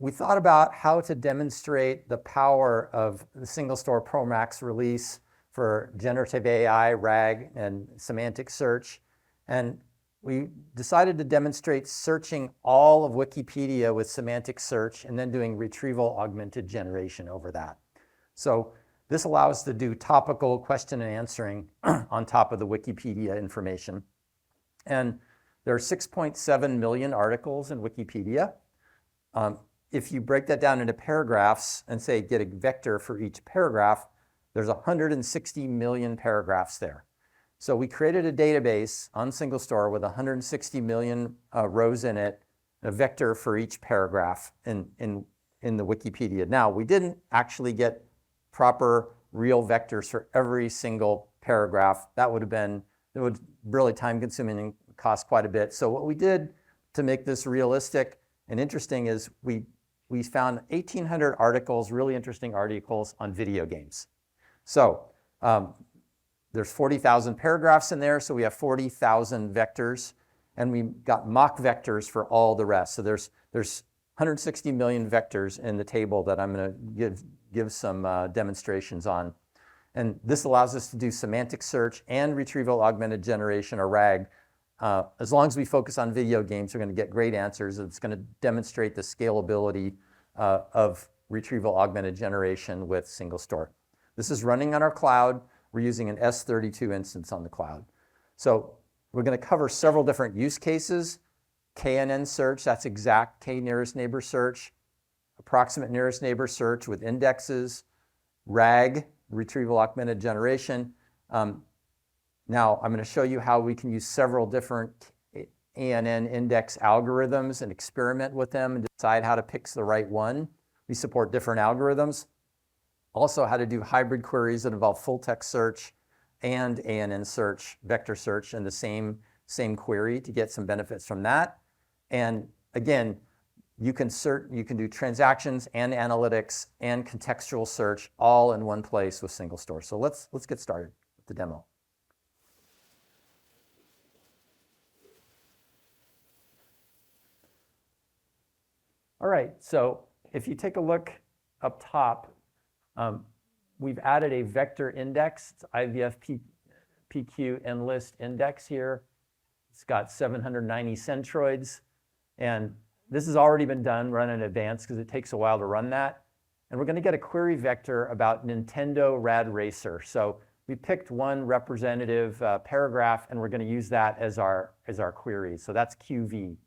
we thought about how to demonstrate the power of the SingleStore Pro Max release for generative AI, RAG, and semantic search. And we decided to demonstrate searching all of Wikipedia with semantic search and then doing retrieval augmented generation over that. So this allows us to do topical question and answering on top of the Wikipedia information. And there are 6.7 million articles in Wikipedia. If you break that down into paragraphs and say get a vector for each paragraph, there's 160 million paragraphs there. So we created a database on SingleStore with 160 million rows in it, a vector for each paragraph in the Wikipedia. Now, we didn't actually get proper real vectors for every single paragraph. It would really time consuming and cost quite a bit. So what we did to make this realistic and interesting is we found 1,800 articles, really interesting articles on video games. So there's 40,000 paragraphs in there, so we have 40,000 vectors, and we got mock vectors for all the rest. So there's 160 million vectors in the table that I'm going to give some demonstrations on. And this allows us to do semantic search and retrieval augmented generation, or RAG. As long as we focus on video games, we're going to get great answers. It's going to demonstrate the scalability of retrieval augmented generation with SingleStore. This is running on our cloud. We're using an S32 instance on the cloud. So we're going to cover several different use cases. KNN search, that's exact K nearest neighbor search. Approximate nearest neighbor search with indexes. RAG, retrieval augmented generation. Now I'm going to show you how we can use several different ANN index algorithms and experiment with them and decide how to pick the right one. We support different algorithms. Also how to do hybrid queries that involve full text search and ANN search, vector search in the same query to get some benefits from that. And again, you can do transactions and analytics and contextual search all in one place with SingleStore. So let's get started with the demo. All right, so if you take a look up top, we've added a vector index. It's IVF PQ enlist index here. It's got 790 centroids. And this has already been done, run in advance, because it takes a while to run that. And we're going to get a query vector about Nintendo Rad Racer. So we picked one representative paragraph, and we're going to use that as our query. So that's QV.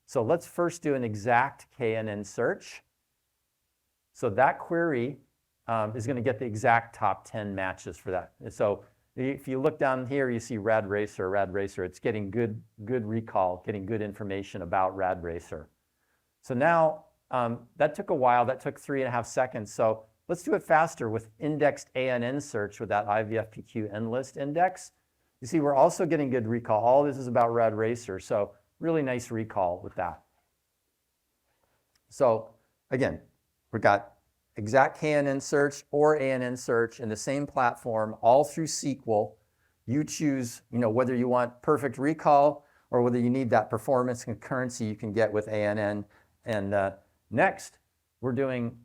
So let's first do an exact KNN search. So that query is going to get the exact top 10 matches for that. So if you look down here, you see Rad Racer. It's getting good recall, getting good information about Rad Racer. So now that took a while. That took 3.5 seconds. So let's do it faster with indexed ANN search with that IVFPQ enlist index. You see, we're also getting good recall. All this is about Rad Racer. So really nice recall with that. So again, we've got exact KNN search or ANN search in the same platform, all through SQL. You choose, whether you want perfect recall or whether you need that performance concurrency you can get with ANN. And next, we're doing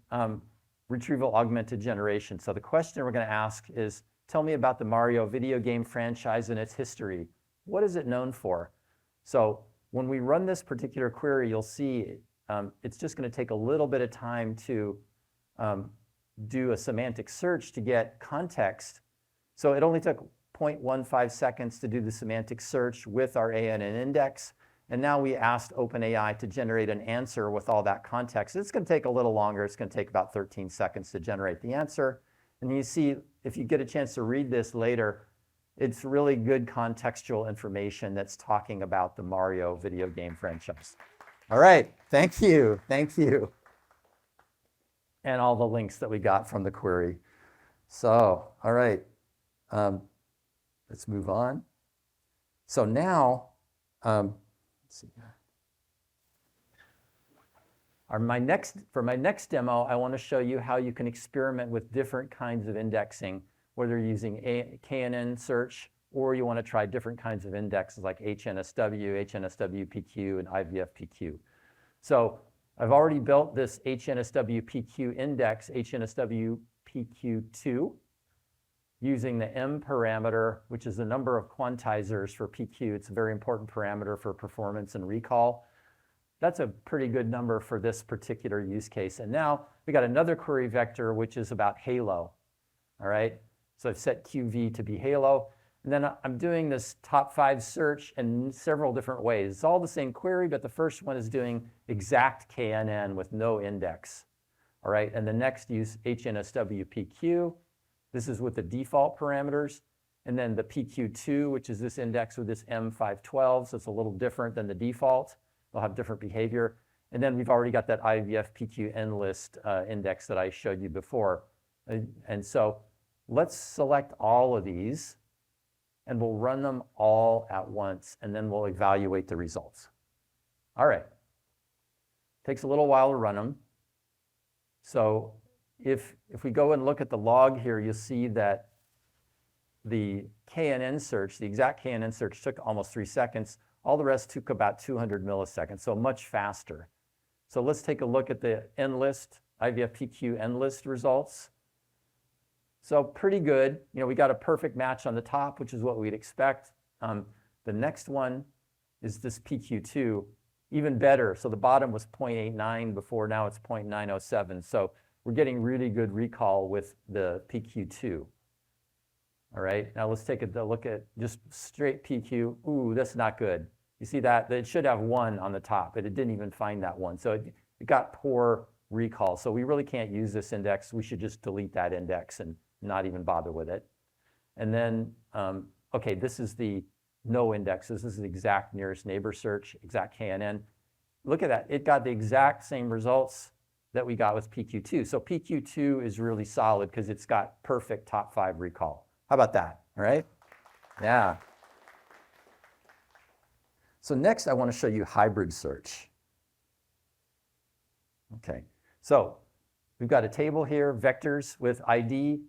retrieval augmented generation. So the question we're going to ask is, tell me about the Mario video game franchise and its history. What is it known for? So when we run this particular query, you'll see it's just going to take a little bit of time to do a semantic search to get context. So it only took 0.15 seconds to do the semantic search with our ANN index. And now we asked OpenAI to generate an answer with all that context. It's going to take a little longer. It's going to take about 13 seconds to generate the answer. And you see, if you get a chance to read this later, it's really good contextual information that's talking about the Mario video game franchise. All right, thank you. And all the links that we got from the query. So, all right, let's move on. So now, let's see. For my next demo, I want to show you how you can experiment with different kinds of indexing, whether you're using KNN search or you want to try different kinds of indexes like HNSW, HNSWPQ, and IVFPQ. So I've already built this HNSW-PQ index, HNSW-PQ2, using the M parameter, which is the number of quantizers for PQ. It's a very important parameter for performance and recall. That's a pretty good number for this particular use case. And now we got another query vector, which is about halo. All right, so I've set QV to be halo. And then I'm doing this top 5 search in several different ways. It's all the same query, but the first one is doing exact KNN with no index. All right, and the next use HNSW-PQ. This is with the default parameters. And then the PQ2, which is this index with this M512, so it's a little different than the default. They'll have different behavior. And then we've already got that IVF PQ list index that I showed you before. And so let's select all of these, and we'll run them all at once, and then we'll evaluate the results. All right. Takes a little while to run them. So if we go and look at the log here, you'll see that the KNN search, the exact KNN search, took almost 3 seconds. All the rest took about 200 milliseconds, so much faster. So let's take a look at the NList, IVF-PQ NList results. So pretty good. You know, we got a perfect match on the top, which is what we'd expect. The next one is this PQ2, even better. So the bottom was 0.89 before, now it's 0.907. So we're getting really good recall with the PQ2. All right, now let's take a look at just straight PQ. Ooh, that's not good. You see that? It should have 1 on the top, but it didn't even find that one. So it got poor recall. So we really can't use this index. We should just delete that index and not even bother with it. And then, okay, this is the no indexes. This is the exact nearest neighbor search, exact KNN. Look at that. It got the exact same results that we got with PQ2. So PQ2 is really solid because it's got perfect top 5 recall. How about that? All right? Yeah. So next, I want to show you hybrid search. Okay. So we've got a table here, vectors with ID,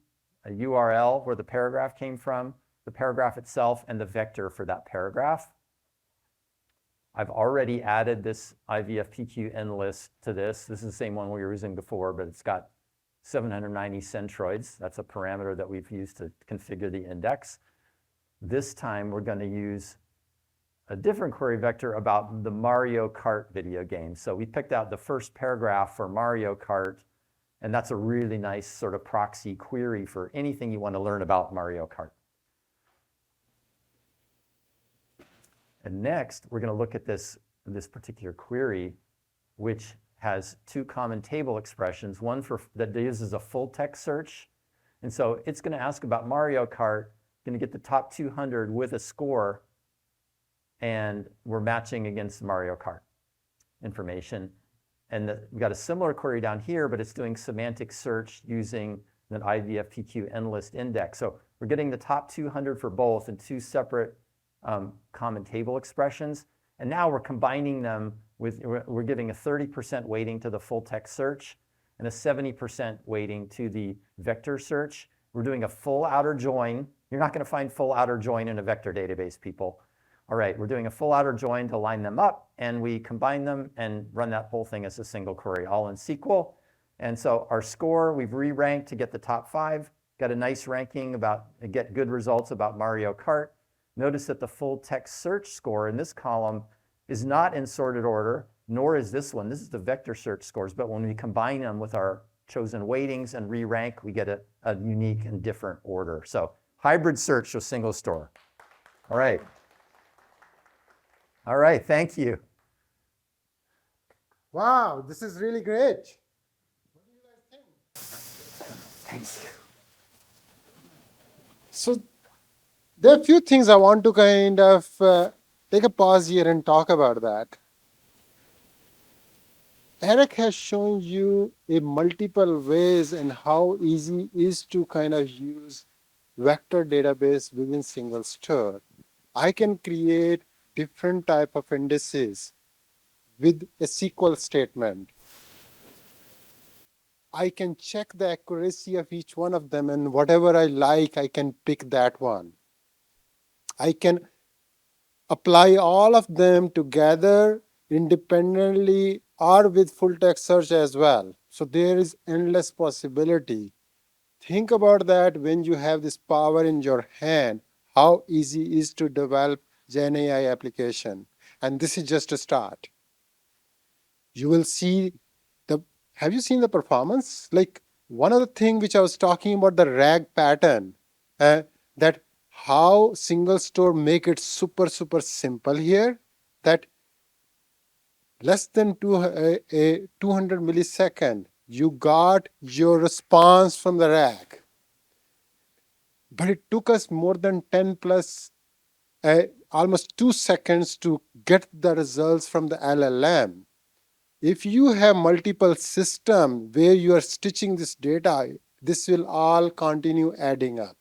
a URL where the paragraph came from, the paragraph itself, and the vector for that paragraph. I've already added this IVF-PQ NList to this. This is the same one we were using before, but it's got 790 centroids. That's a parameter that we've used to configure the index. This time, we're going to use a different query vector about the Mario Kart video game. So we picked out the first paragraph for Mario Kart, and that's a really nice sort of proxy query for anything you want to learn about Mario Kart. And next, we're going to look at this particular query, which has 2 common table expressions, one that uses a full text search. And so it's going to ask about Mario Kart, going to get the top 200 with a score, and we're matching against Mario Kart information. And we've got a similar query down here, but it's doing semantic search using an IVF-PQ NList index. So we're getting the top 200 for both in 2 separate common table expressions. And now we're combining them with, we're giving a 30% weighting to the full text search and a 70% weighting to the vector search. We're doing a full outer join. You're not going to find full outer join in a vector database, people. All right, we're doing a full outer join to line them up, and we combine them and run that whole thing as a single query, all in SQL. And so our score, we've re-ranked to get the top 5, got a nice ranking get good results about Mario Kart. Notice that the full text search score in this column is not in sorted order, nor is this one. This is the vector search scores, but when we combine them with our chosen weightings and re-rank, we get a unique and different order. So hybrid search with SingleStore. All right. All right, thank you. Wow, this is really great. What do you guys think? Thank you. So there are a few things I want to kind of take a pause here and talk about that. Eric has shown you a multiple ways and how easy it is to kind of use vector database within SingleStore. I can create different type of indices with a SQL statement. I can check the accuracy of each one of them, and whatever I like, I can pick that one. I can apply all of them together independently or with full text search as well. So there is endless possibility. Think about that when you have this power in your hand, how easy it is to develop Gen AI application. And this is just a start. You will see the, have you seen the performance? Like one of the things which I was talking about, the RAG pattern, that how SingleStore make it super, super simple here, that less than 200 millisecond, you got your response from the RAG. But it took us more than 10 plus, almost 2 seconds to get the results from the LLM. If you have multiple systems where you are stitching this data, this will all continue adding up.